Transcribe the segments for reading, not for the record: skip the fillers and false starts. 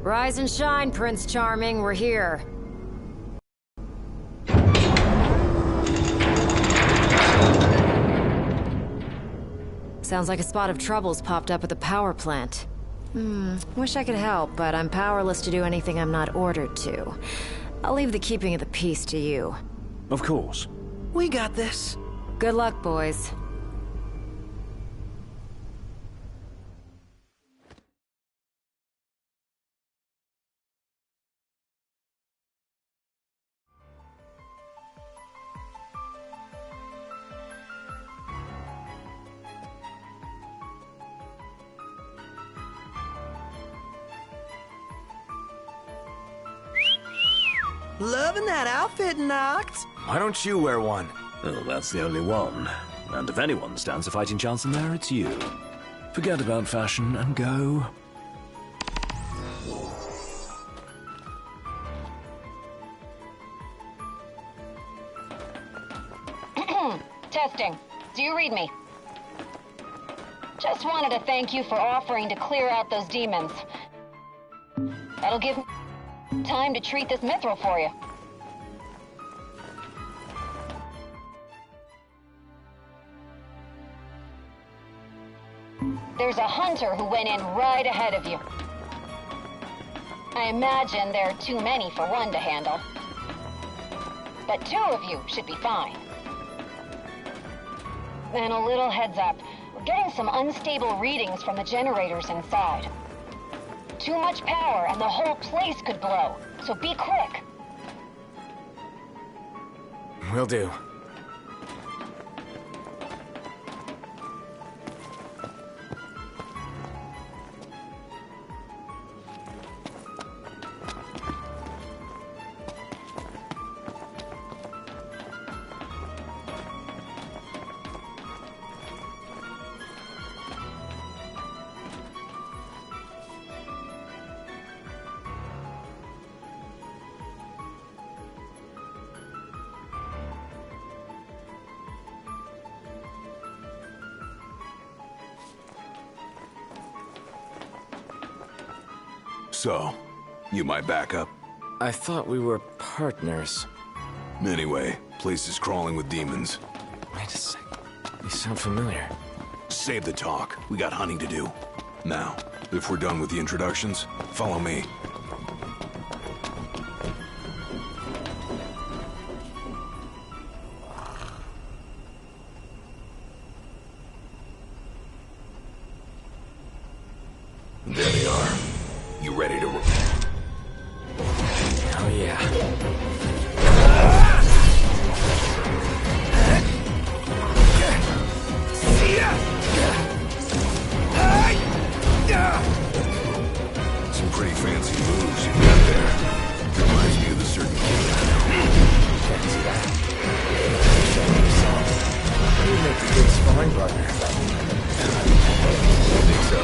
Rise and shine, Prince Charming, we're here. Sounds like a spot of trouble's popped up at the power plant. Wish I could help, but I'm powerless to do anything I'm not ordered to. I'll leave the keeping of the peace to you. Of course. We got this. Good luck, boys. Loving that outfit, Noct. Why don't you wear one? Well, that's the only one. And if anyone stands a fighting chance in there, it's you. Forget about fashion and go. Testing. Do you read me? Just wanted to thank you for offering to clear out those demons. That'll give me time to treat this mithril for you. There's a hunter who went in right ahead of you. I imagine there are too many for one to handle. But two of you should be fine. And a little heads up, we're getting some unstable readings from the generators inside. Too much power and the whole place could blow, so be quick. Will do. So, you my backup? I thought we were partners. Anyway, place is crawling with demons. Wait a sec. They sound familiar. Save the talk. We got hunting to do. Now, if we're done with the introductions, follow me. There they are. You ready to... Oh yeah. Some pretty fancy moves you got there. Reminds me of the certain king. Can't see that. You make a good sparring partner. You think so?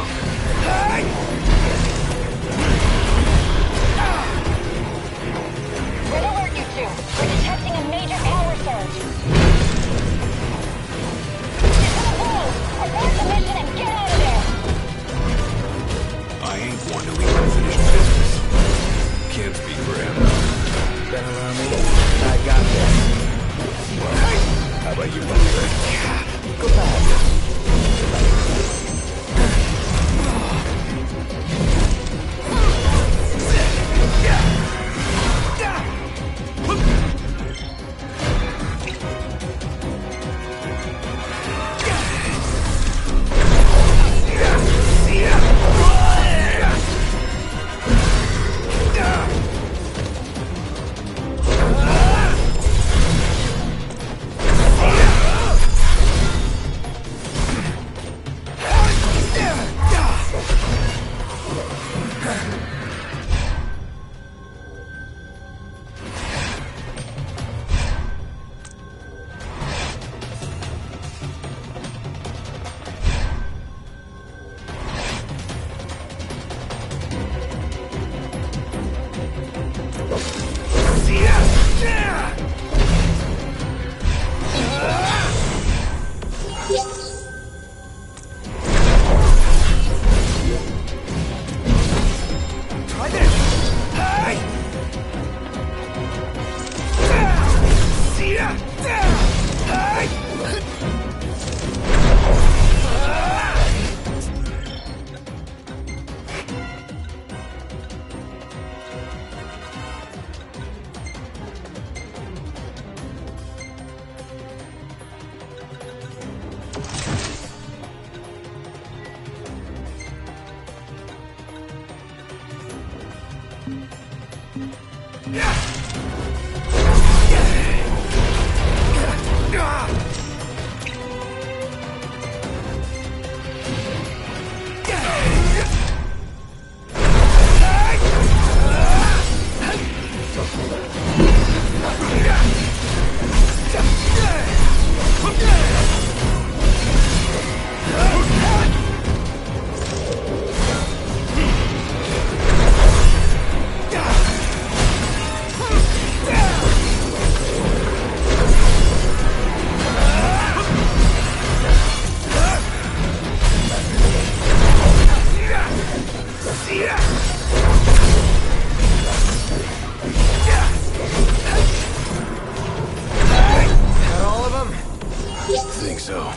so.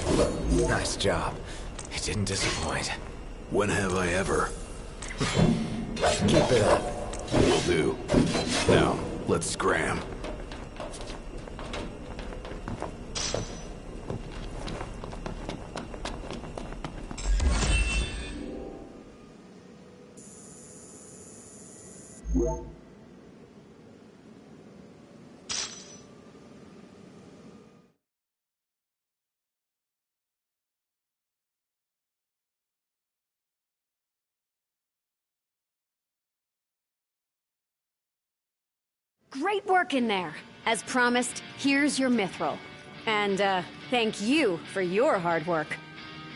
Nice job. It didn't disappoint. When have I ever? Keep it up. Will do. Now, let's scram. Great work in there. As promised, here's your mithril. And, thank you for your hard work.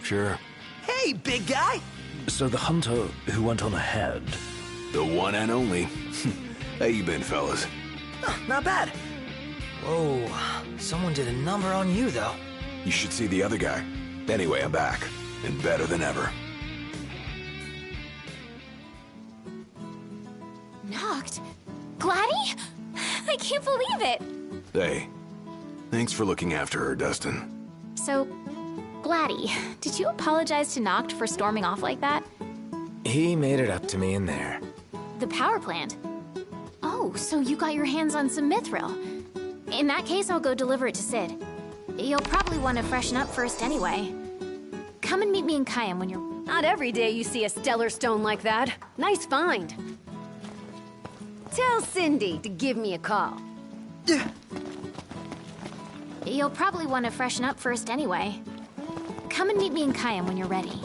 Sure. Hey, big guy! So the hunter who went on ahead. The one and only. How you been, fellas? Not bad. Whoa, someone did a number on you, though. You should see the other guy. Anyway, I'm back. And better than ever. Knocked? Gladdy? I can't believe it! Hey, thanks for looking after her, Dustin. So, Gladdy, did you apologize to Noct for storming off like that? He made it up to me in there. The power plant? Oh, so you got your hands on some mithril. In that case, I'll go deliver it to Sid. You'll probably want to freshen up first anyway. Come and meet me in Kayam when you're... Not every day you see a stellar stone like that. Nice find. Tell Cindy to give me a call. You'll probably want to freshen up first anyway. Come and meet me in Kayam when you're ready.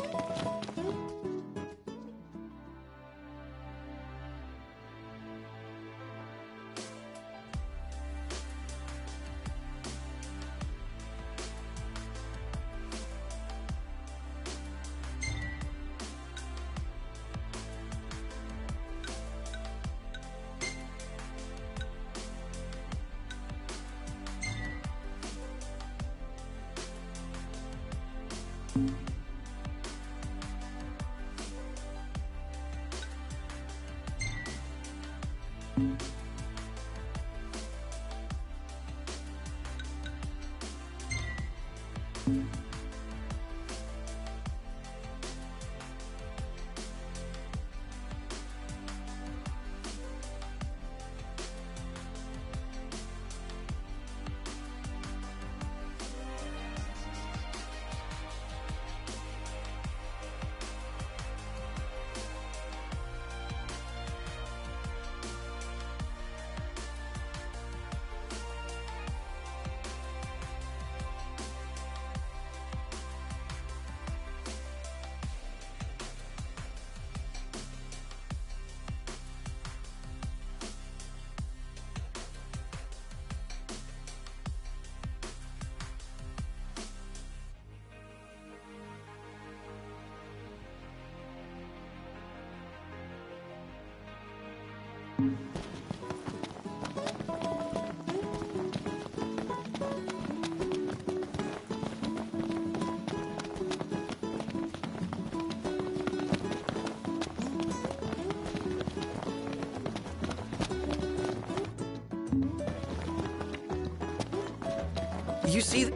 You see...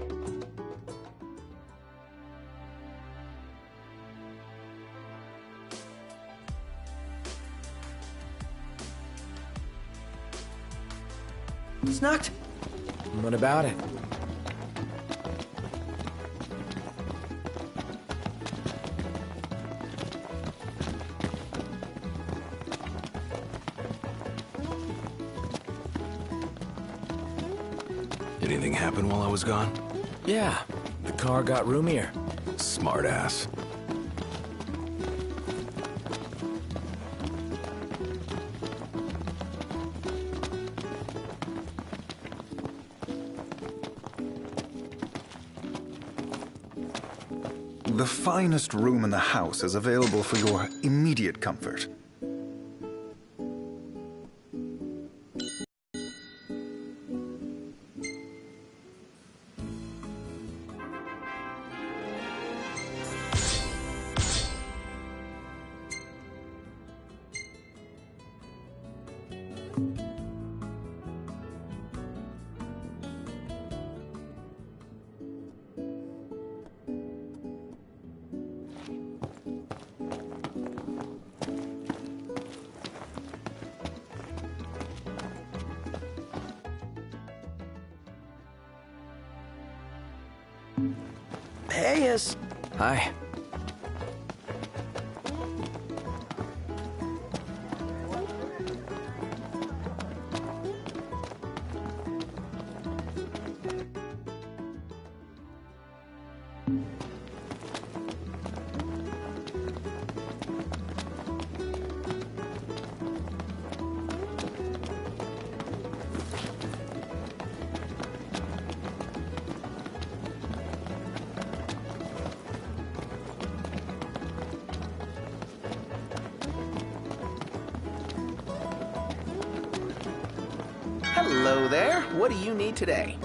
It's knocked. What about it? Anything happen while I was gone? Yeah, the car got roomier. Smartass. The finest room in the house is available for your immediate comfort. Hey, Hi. Hello there. What do you need today?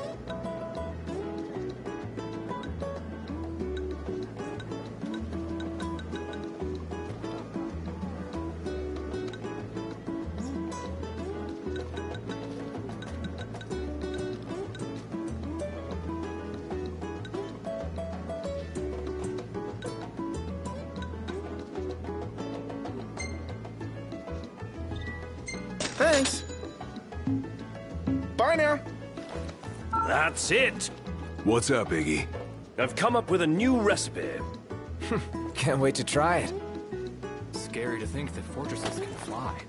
Thanks. Bye now. That's it! What's up, Iggy? I've come up with a new recipe. Can't wait to try it. Scary to think that fortresses can fly.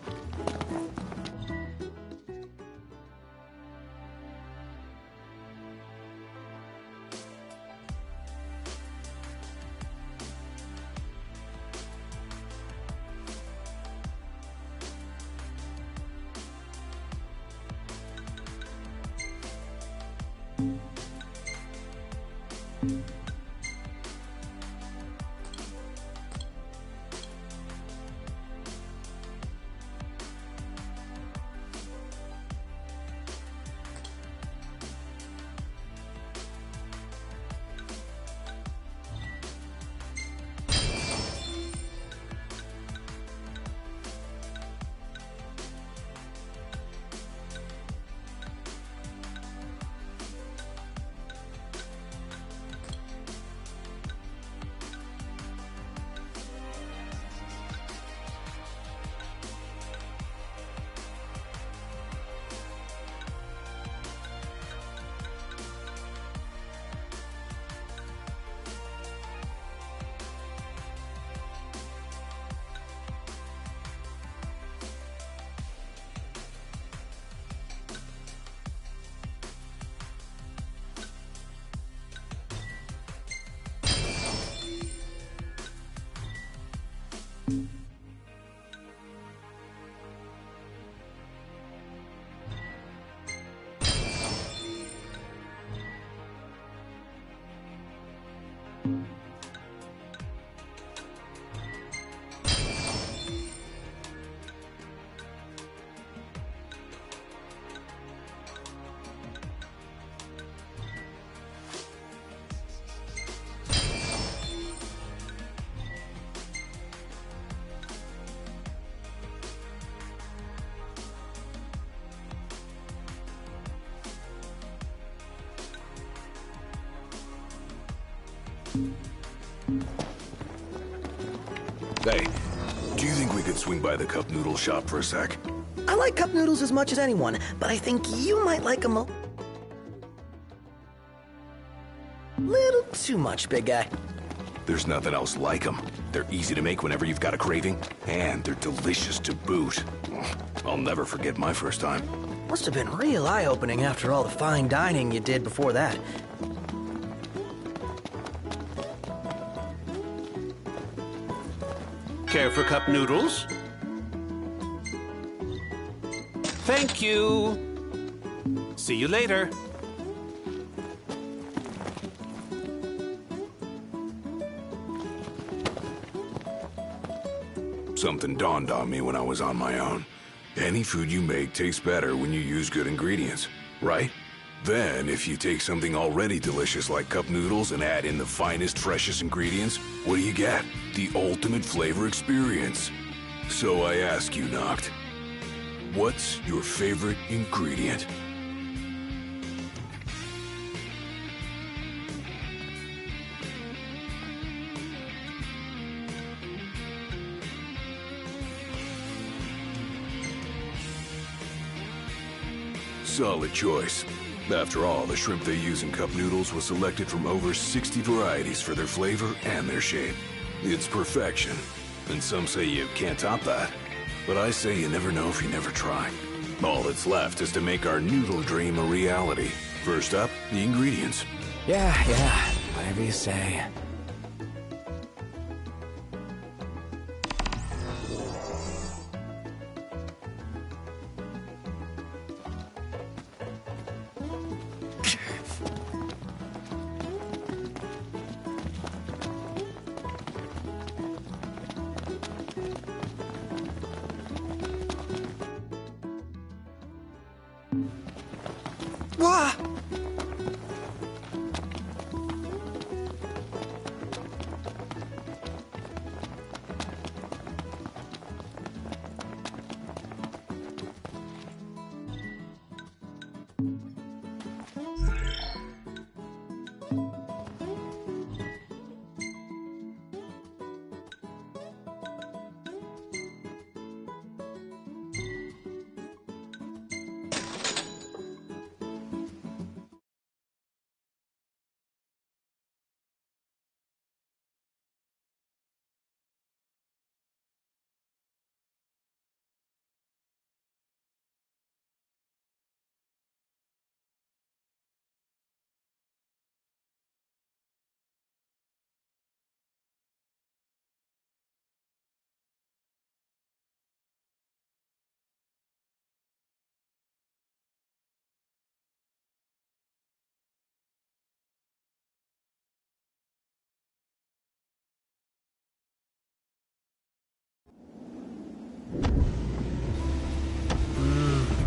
Hey, do you think we could swing by the cup noodle shop for a sec? I like cup noodles as much as anyone, but I think you might like them a little too much, big guy. There's nothing else like them. They're easy to make whenever you've got a craving, and they're delicious to boot. I'll never forget my first time. Must have been real eye-opening after all the fine dining you did before that. Care for cup noodles? Thank you. See you later. Something dawned on me when I was on my own. Any food you make tastes better when you use good ingredients, right? Then, if you take something already delicious like cup noodles and add in the finest, freshest ingredients, what do you get? The ultimate flavor experience. So I ask you, Noct, what's your favorite ingredient? Solid choice. After all, the shrimp they use in cup noodles was selected from over 60 varieties for their flavor and their shape. It's perfection, and some say you can't top that. But I say you never know if you never try. All that's left is to make our noodle dream a reality. First up, the ingredients. Yeah, whatever you say. Wah!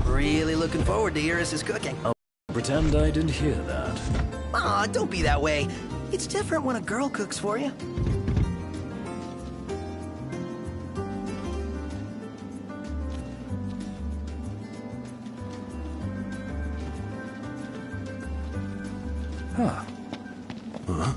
Really looking forward to Iris' cooking. I'll pretend I didn't hear that. Aw, don't be that way. It's different when a girl cooks for you. Huh. Huh?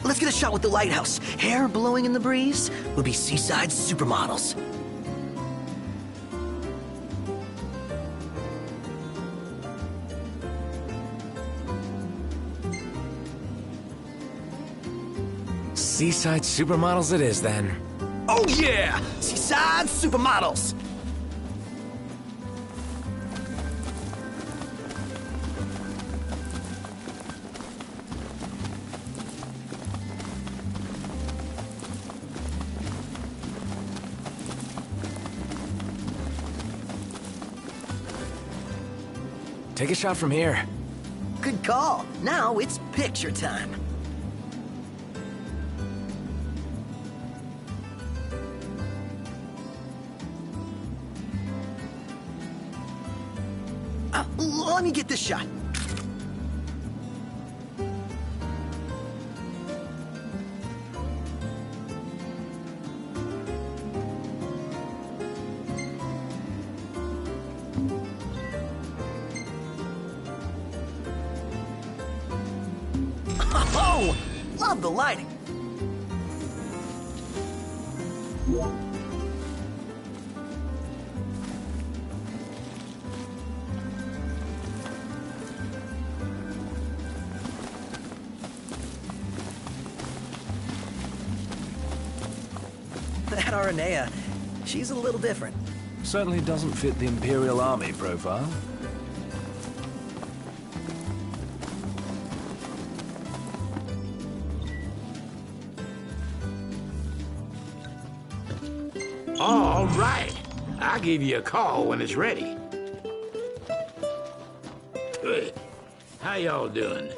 Let's get a shot with the lighthouse. Hair blowing in the breeze will be seaside supermodels. Seaside supermodels it is, then. Oh yeah! Seaside supermodels! Take a shot from here. Good call. Now it's picture time. Let me get this shot. Oh, love the lighting. That Aranea, she's a little different. Certainly doesn't fit the Imperial Army profile. All right. I'll give you a call when it's ready. Good. How y'all doing?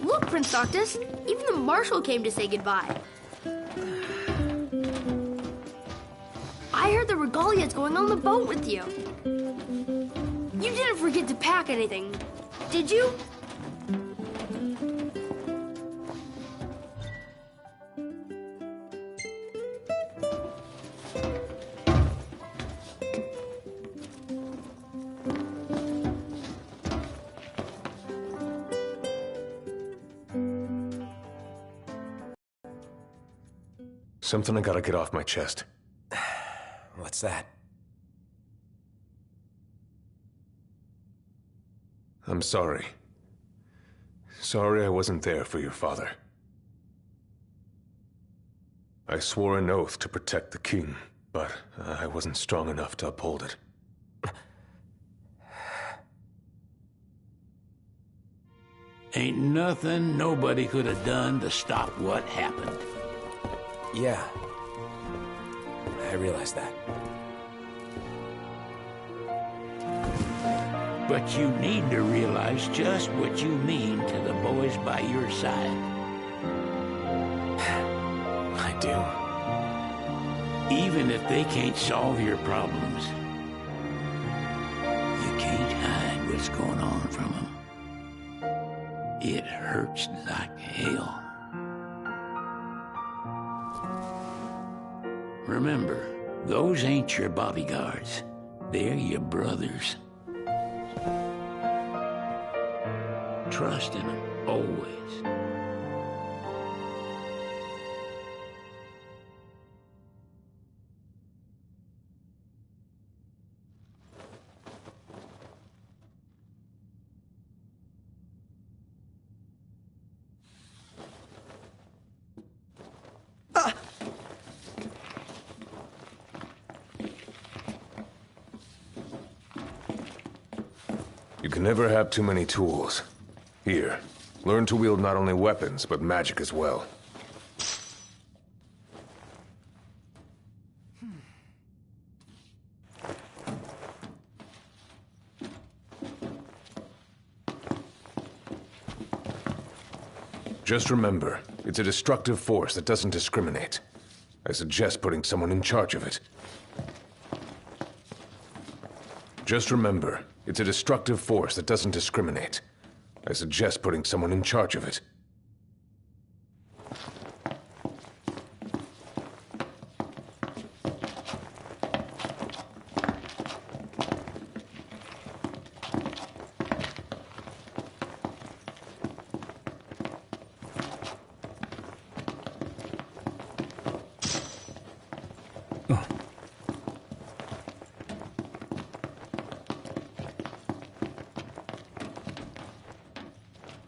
Look, Prince Noctis, even the Marshal came to say goodbye. I heard the Regalia's going on the boat with you. You didn't forget to pack anything, did you? Something I gotta get off my chest. What's that? I'm sorry. Sorry I wasn't there for your father. I swore an oath to protect the king, but I wasn't strong enough to uphold it. Ain't nothing nobody could have done to stop what happened. Yeah. I realize that. But you need to realize just what you mean to the boys by your side. I do. Even if they can't solve your problems, you can't hide what's going on from them. It hurts like hell. Remember, those ain't your bodyguards. They're your brothers. Trust in them, always. You can never have too many tools. Here, learn to wield not only weapons, but magic as well. Just remember, it's a destructive force that doesn't discriminate. I suggest putting someone in charge of it. Just remember, it's a destructive force that doesn't discriminate. I suggest putting someone in charge of it.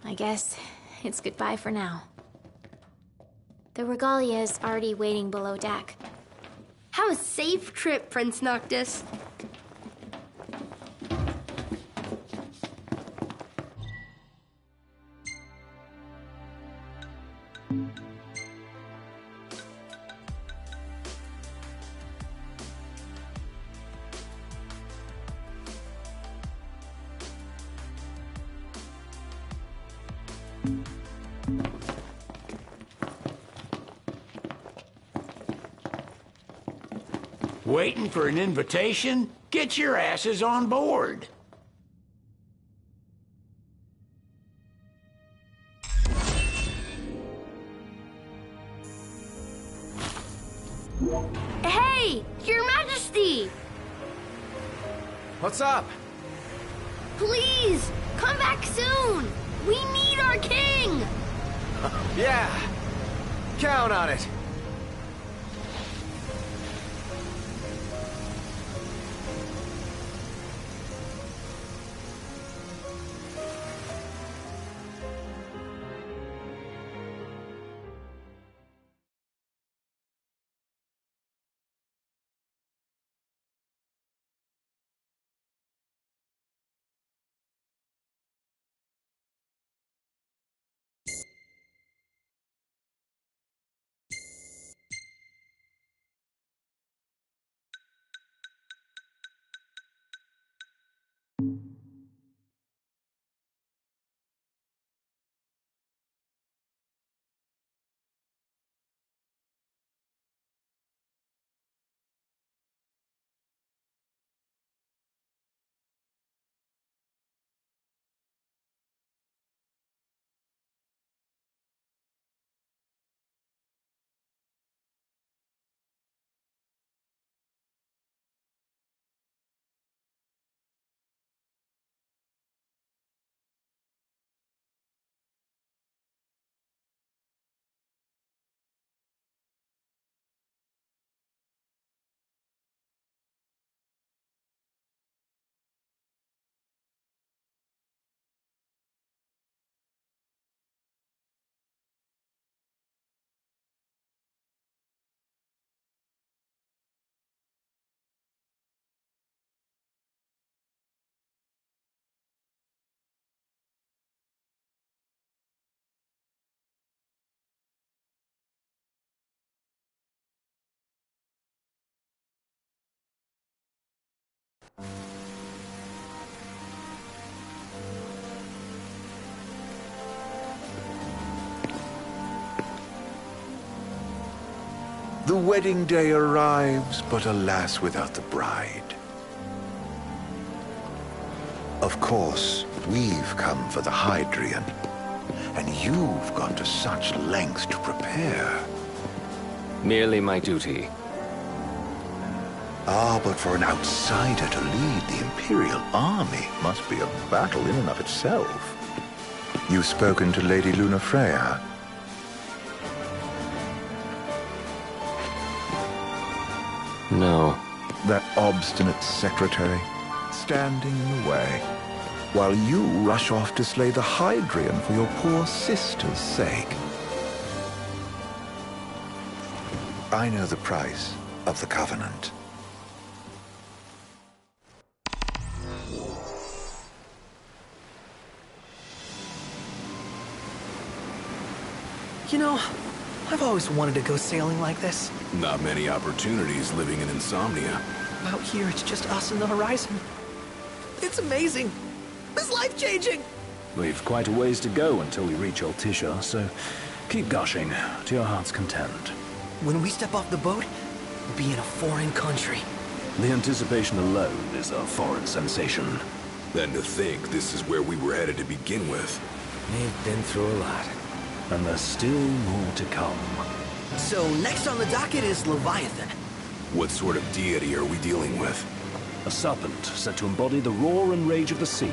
I guess it's goodbye for now. The regalia is already waiting below deck. Have a safe trip, Prince Noctis. Waiting for an invitation? Get your asses on board. Hey, Your Majesty! What's up? Please, come back soon! We need our king! Yeah, count on it. The wedding day arrives, but alas, without the bride. Of course, we've come for the Hydrian, and you've gone to such lengths to prepare. Merely my duty. Ah, but for an outsider to lead the Imperial army must be a battle in and of itself. You've spoken to Lady Lunafreya. No. That obstinate secretary, standing in the way, while you rush off to slay the Hydrian for your poor sister's sake. I know the price of the Covenant. You know, I've always wanted to go sailing like this. Not many opportunities living in Insomnia. Out here, it's just us and the horizon. It's amazing. It's life-changing. We've quite a ways to go until we reach Altisha, so keep gushing to your heart's content. When we step off the boat, we'll be in a foreign country. The anticipation alone is a foreign sensation. Then to think this is where we were headed to begin with. We've been through a lot. And there's still more to come. So next on the docket is Leviathan. What sort of deity are we dealing with? A serpent said to embody the roar and rage of the sea.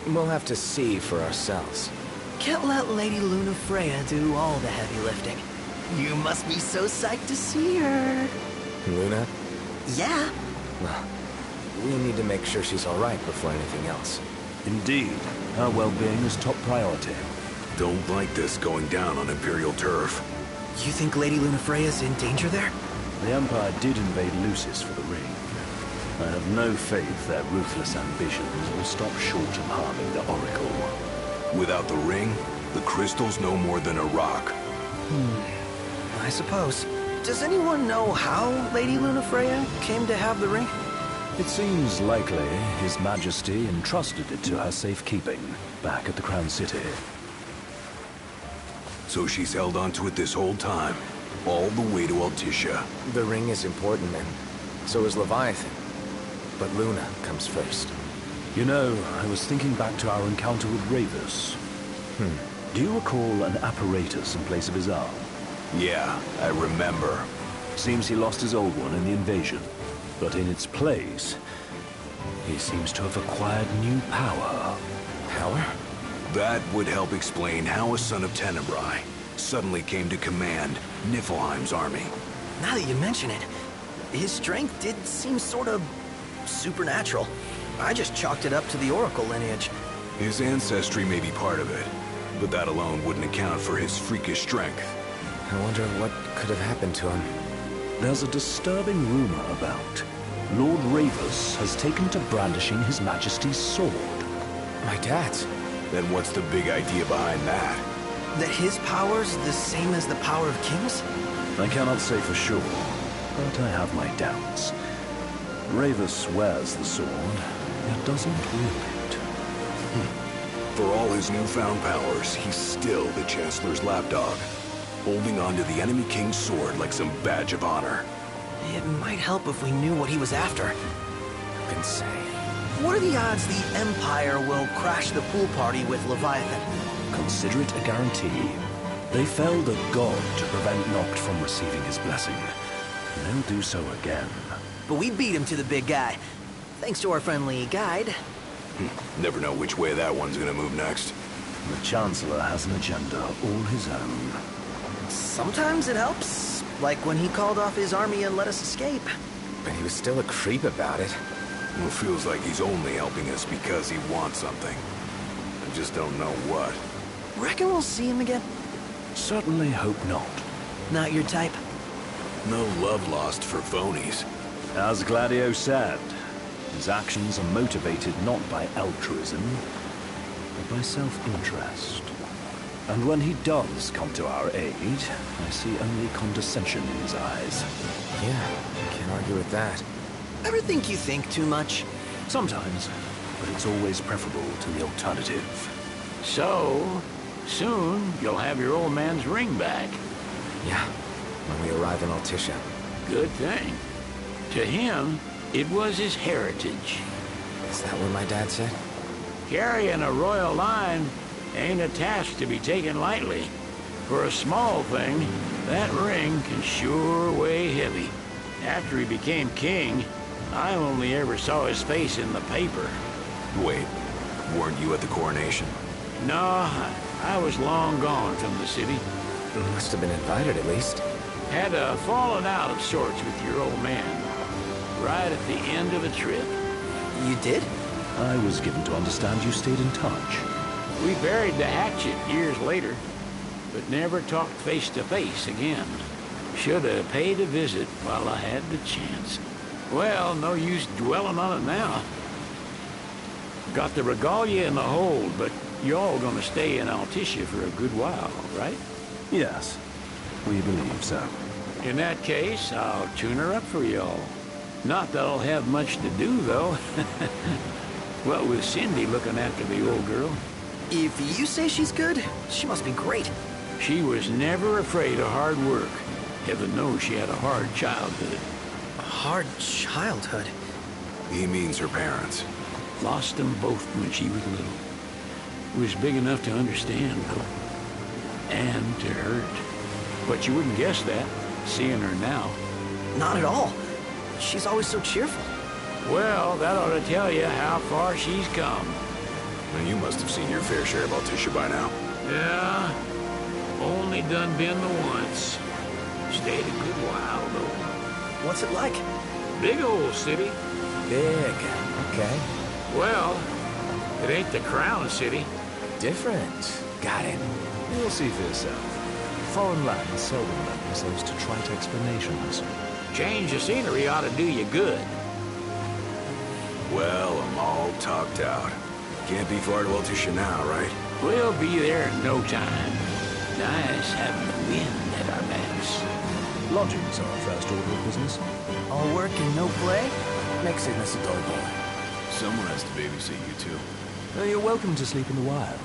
We'll have to see for ourselves. Can't let Lady Lunafreya do all the heavy lifting. You must be so psyched to see her. Luna? Yeah. Well, we need to make sure she's all right before anything else. Indeed. Her well-being is top priority. Don't like this going down on Imperial turf. You think Lady Lunafreya's in danger there? The Empire did invade Lucis for the ring. I have no faith their ruthless ambitions will stop short of harming the Oracle. Without the ring, the crystal's no more than a rock. I suppose. Does anyone know how Lady Lunafreya came to have the ring? It seems likely His Majesty entrusted it to her safekeeping back at the Crown City. So she's held onto it this whole time? all the way to Altissia. The ring is important, and so is Leviathan. But Luna comes first. You know, I was thinking back to our encounter with Ravus. Do you recall an apparatus in place of his arm? Yeah, I remember. Seems he lost his old one in the invasion. But in its place, he seems to have acquired new power. Power? That would help explain how a son of Tenebrae suddenly came to command Niflheim's army. Now that you mention it, his strength did seem sort of supernatural. I just chalked it up to the Oracle lineage. His ancestry may be part of it, but that alone wouldn't account for his freakish strength. I wonder what could have happened to him. There's a disturbing rumor about Lord Ravus has taken to brandishing His Majesty's sword. My dad's? Then what's the big idea behind that? That his power's the same as the power of kings? I cannot say for sure, but I have my doubts. Ravus wears the sword, yet doesn't wield it. For all his newfound powers, he's still the Chancellor's lapdog, holding onto the enemy king's sword like some badge of honor. It might help if we knew what he was after. Who can say? What are the odds the Empire will crash the pool party with Leviathan? Consider it a guarantee. They felled a god to prevent Noct from receiving his blessing. And they'll do so again. But we beat him to the big guy, thanks to our friendly guide. Never know which way that one's gonna move next. The Chancellor has an agenda all his own. Sometimes it helps, like when he called off his army and let us escape. But he was still a creep about it. Well, it feels like he's only helping us because he wants something. I just don't know what. Reckon we'll see him again? Certainly hope not. Not your type? No love lost for phonies. As Gladio said, his actions are motivated not by altruism, but by self-interest. And when he does come to our aid, I see only condescension in his eyes. Yeah, can't argue with that. Ever think you think too much? Sometimes, but it's always preferable to the alternative. So, soon you'll have your old man's ring back. Yeah, when we arrive in Altissia. Good thing. To him, it was his heritage. Is that what my dad said? Carrying a royal line ain't a task to be taken lightly. For a small thing, that ring can sure weigh heavy. After he became king, I only ever saw his face in the paper. Wait, weren't you at the coronation? No, I was long gone from the city. Must have been invited at least. Had a falling out of sorts with your old man. Right at the end of a trip. You did? I was given to understand you stayed in touch. We buried the hatchet years later, but never talked face to face again. Should have paid a visit while I had the chance. Well, no use dwelling on it now. Got the regalia in the hold, but y'all gonna stay in Altissia for a good while, right? Yes, we believe so. In that case, I'll tune her up for y'all. Not that I'll have much to do, though. What with Cindy looking after the old girl? If you say she's good, she must be great. She was never afraid of hard work. Heaven knows she had a hard childhood. A hard childhood? He means her parents. Lost them both when she was little. Was big enough to understand, though. And to hurt. But you wouldn't guess that, seeing her now. Not at all. She's always so cheerful. Well, that ought to tell you how far she's come. And you must have seen your fair share of Altissia by now. Yeah, only done been the once. Stayed a good while, though. What's it like? Big old city. Big, okay. Well, it ain't the Crown City. Different. Got it. You'll see for yourself. Foreign lands seldom lend themselves to trite explanations. Change of scenery ought to do you good. Well, I'm all talked out. Can't be far to Altissia now, right? We'll be there in no time. Nice having the wind at our backs. Lodgings are our first order of business. All work and no play? Makes Ignis a dull boy. Someone has to babysit you, too. Well, you're welcome to sleep in the wild.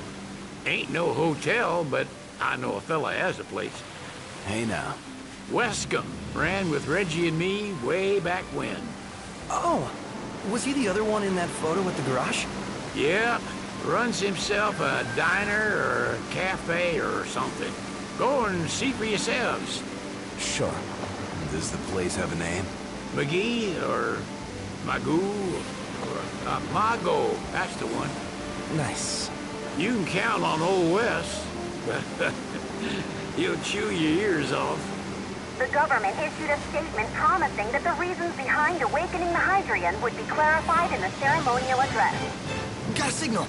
Ain't no hotel, but I know a fella has a place. Hey now, Wescombe ran with Reggie and me way back when. Oh, was he the other one in that photo at the garage? Yep, runs himself a diner or a cafe or something. Go and see for yourselves. Sure. Does the place have a name? McGee or Magoo or Mago, that's the one. Nice. You can count on Old Wes. He'll chew your ears off. The government issued a statement promising that the reasons behind awakening the Hydrian would be clarified in the ceremonial address. Got a signal.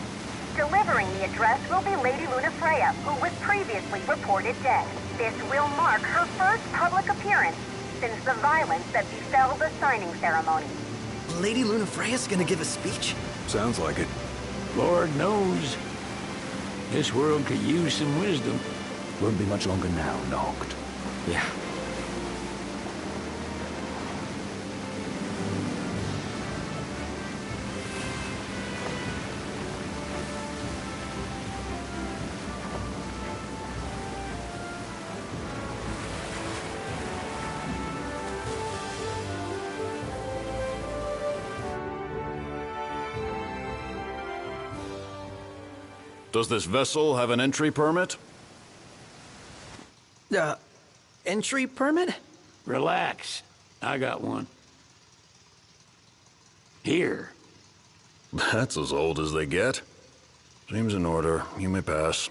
Delivering the address will be Lady Lunafreya, who was previously reported dead. This will mark her first public appearance since the violence that befell the signing ceremony. Lady Lunafreya's gonna give a speech? Sounds like it. Lord knows. This world could use some wisdom. Won't be much longer now, Noct. Yeah. Does this vessel have an entry permit? Entry permit? Relax. I got one. Here. That's as old as they get. Seems in order. You may pass.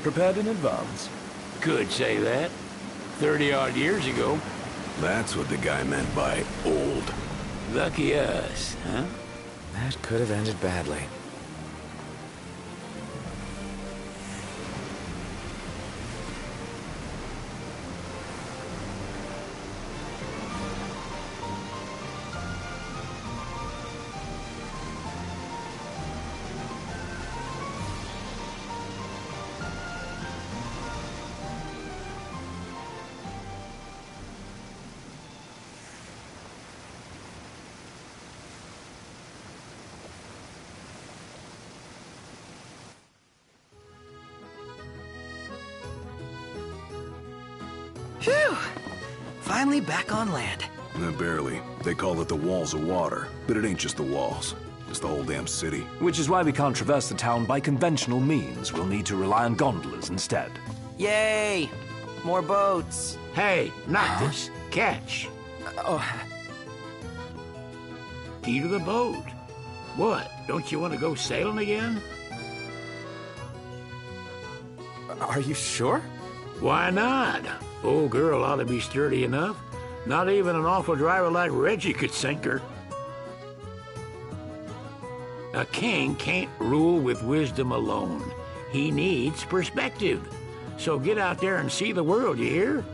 Prepared in advance? Could say that. 30-odd years ago. That's what the guy meant by old. Lucky us, huh? That could have ended badly. Phew! Finally back on land. Barely. They call it the walls of water, but it ain't just the walls. It's the whole damn city. Which is why we can't traverse the town by conventional means. We'll need to rely on gondolas instead. Yay! More boats. Hey, not this. Catch. Key to the boat. What? Don't you want to go sailing again? Are you sure? Why not? Old girl ought to be sturdy enough. Not even an awful driver like Reggie could sink her. A king can't rule with wisdom alone. He needs perspective. So get out there and see the world, you hear?